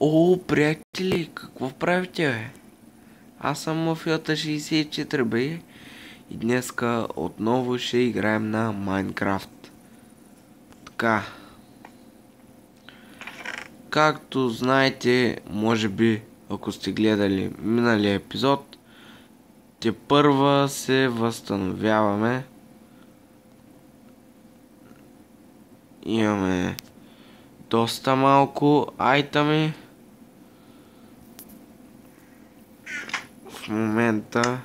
О, приятели, какво правите, бе? Аз съм Мафиота 64, бе. И днеска отново ще играем на Майнкрафт. Така. Както знаете, може би, ако сте гледали миналия епизод, тепърва се възстановяваме. Имаме доста малко айтами. В момента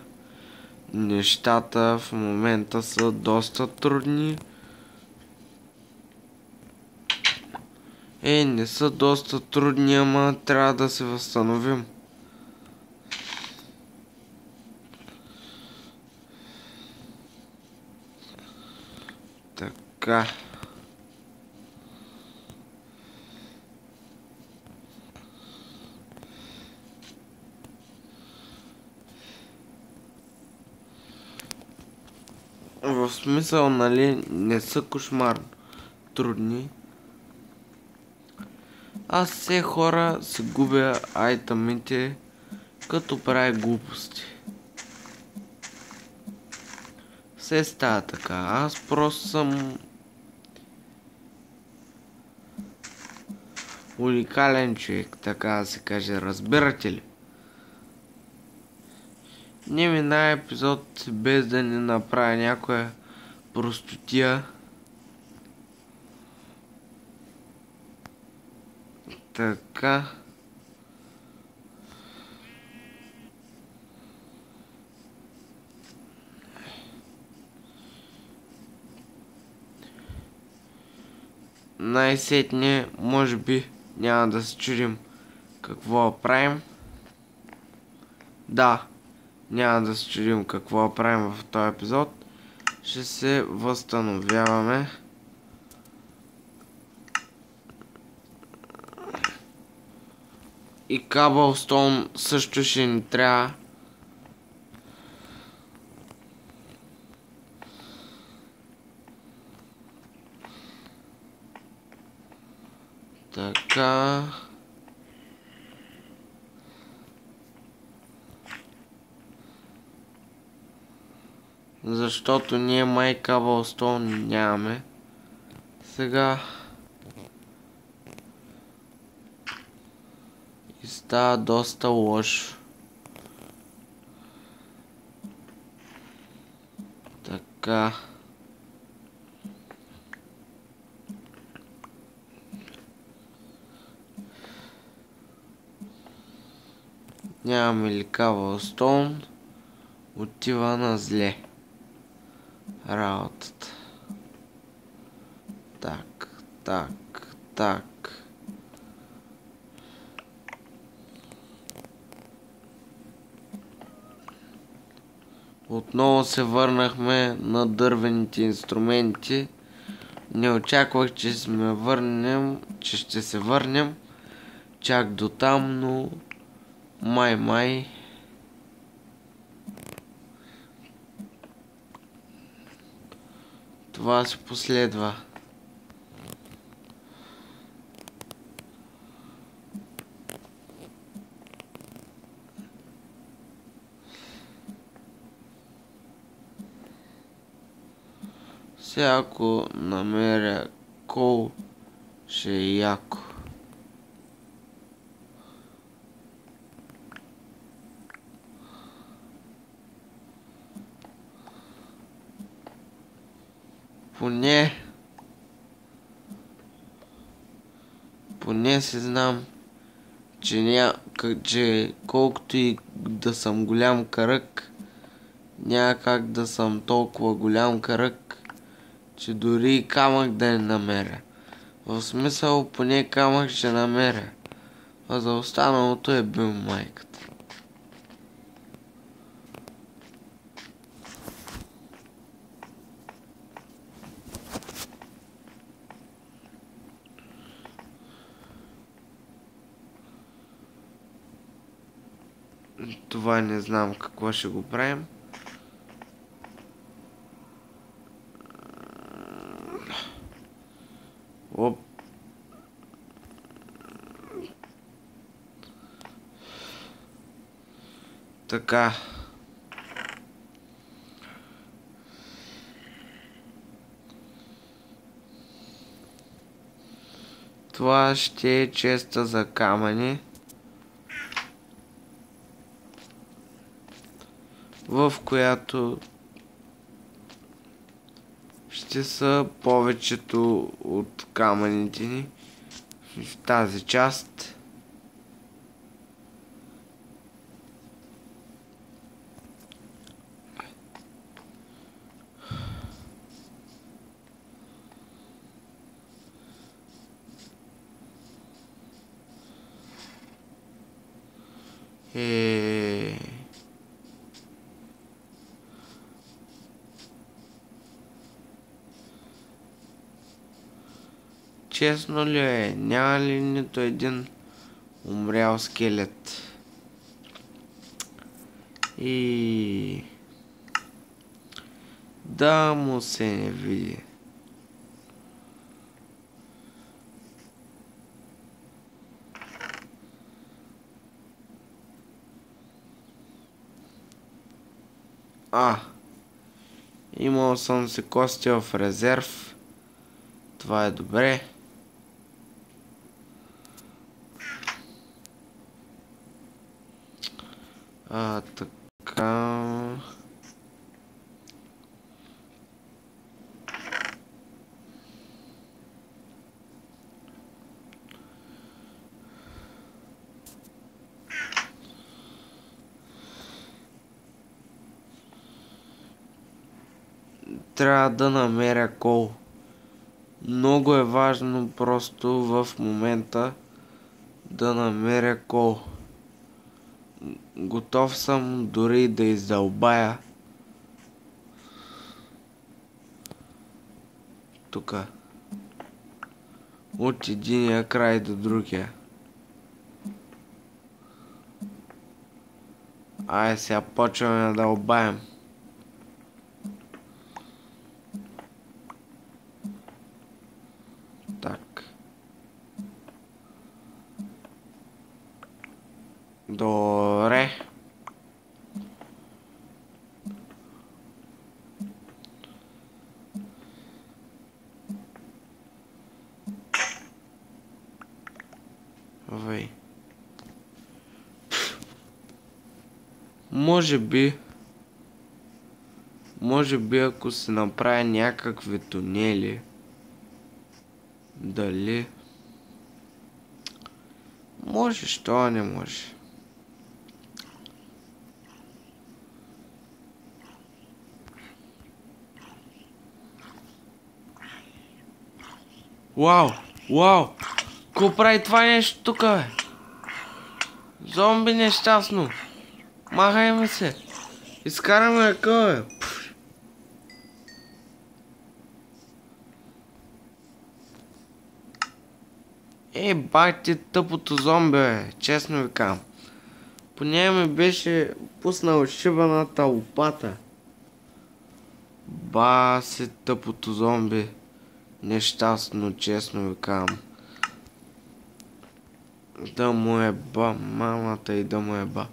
нещата са доста трудни. Не са доста трудни, ама трябва да се възстановим. Така. В смисъл, нали, не са кошмарно трудни. Аз все хора се губя айтамите, като прави глупости. Все става така. Аз просто съм уникален човек, така да се каже. Разбирате ли? Не мина епизод без да не направя някоя простотия. Така. Най-сетне, може би, няма да се чудим какво правим. Да, няма да се чудим какво правим в този епизод. Ще се възстановяваме. И Cobblestone също ще ни трябва. Така. Защото ние май Cobblestone нямаме. Сега. И става доста лошо. Така. Нямаме ли Cobblestone? Отива на зле работата. Так. Отново се върнахме на дървените инструменти. Не очаквах, че ще се върнем чак до там, но май. Това се последва. Сега ако намеря кол, ще е яко. Поне си знам, че колкото и да съм голям кръг, няма как да съм толкова голям кръг, че дори и камък да не намеря. В смисъл, поне камък ще намеря. А за останалото е бил майката. Това не знам какво ще го правим. Оп. Така. Това ще е честа за камъни, в която ще са повечето от камъните ни в тази част. Честно ли е? Няма ли нито един умрял скелет? И да му се не види. Имал съм си кости в резерв. Това е добре. Така. Трябва да намеря кол. Много е важно просто в момента да намеря кол. Готов съм дори да издълбая тука от единия край до другия. Ай, сега почваме да дълбаем. Так. Добре. Вей. Може би ако се направя някакви тунели, дали може, що не може. Вау! Ко прави това нещо тук, бе? Зомби нещастно. Махай ми се. Изкараме ръка, бе. Бати тъпото зомби, бе. Честно ви казвам. По нея ми беше пуснал шибаната лопата. Баси тъпото зомби. Нещастно, честно ви казвам. Да му еба, мамата и да му еба.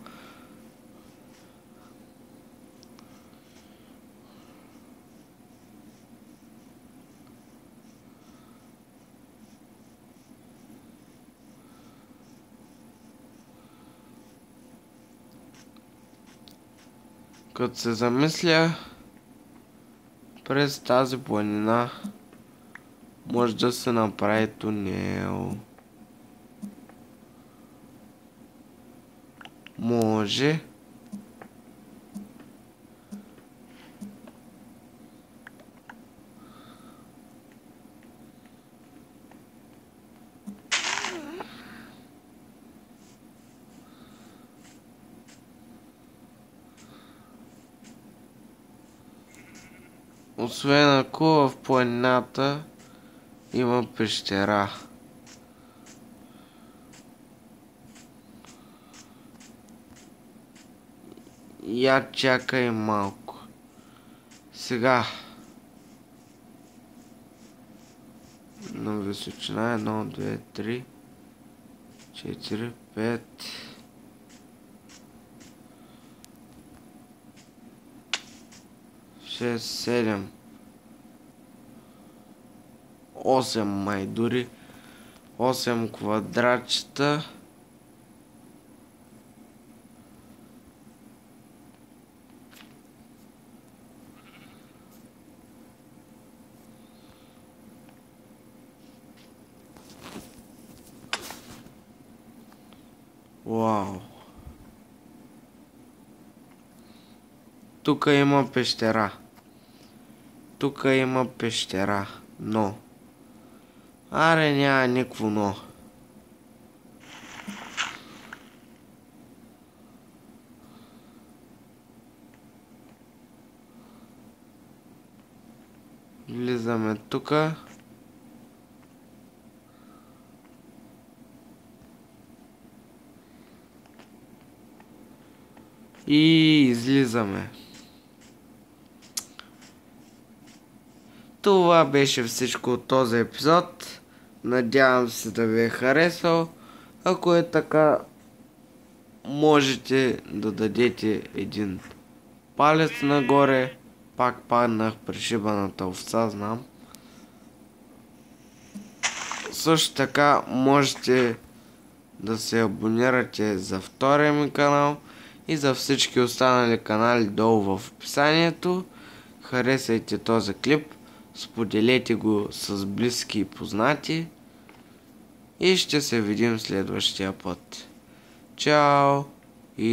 Като се замисля, през тази планина може да се направи тунел. Може. Освен ако в планината има пещера. Я чакай малко. Сега. На височина 1, 2, 3, 4, 5. 6, 7, 8 май дори. 8 квадратчета. Вау! Тук има пещера. Тук има пещера. Но. Аре, няма никакво но. Влизаме тука. И излизаме. Това беше всичко от този епизод. Надявам се да ви е харесал. Ако е така, можете да дадете един палец нагоре. Пак паднах при шибаната овца, знам. Също така можете да се абонирате за втория ми канал и за всички останали канали долу в описанието. Харесайте този клип, споделете го с близки и познати и ще се видим следващия път. Чао!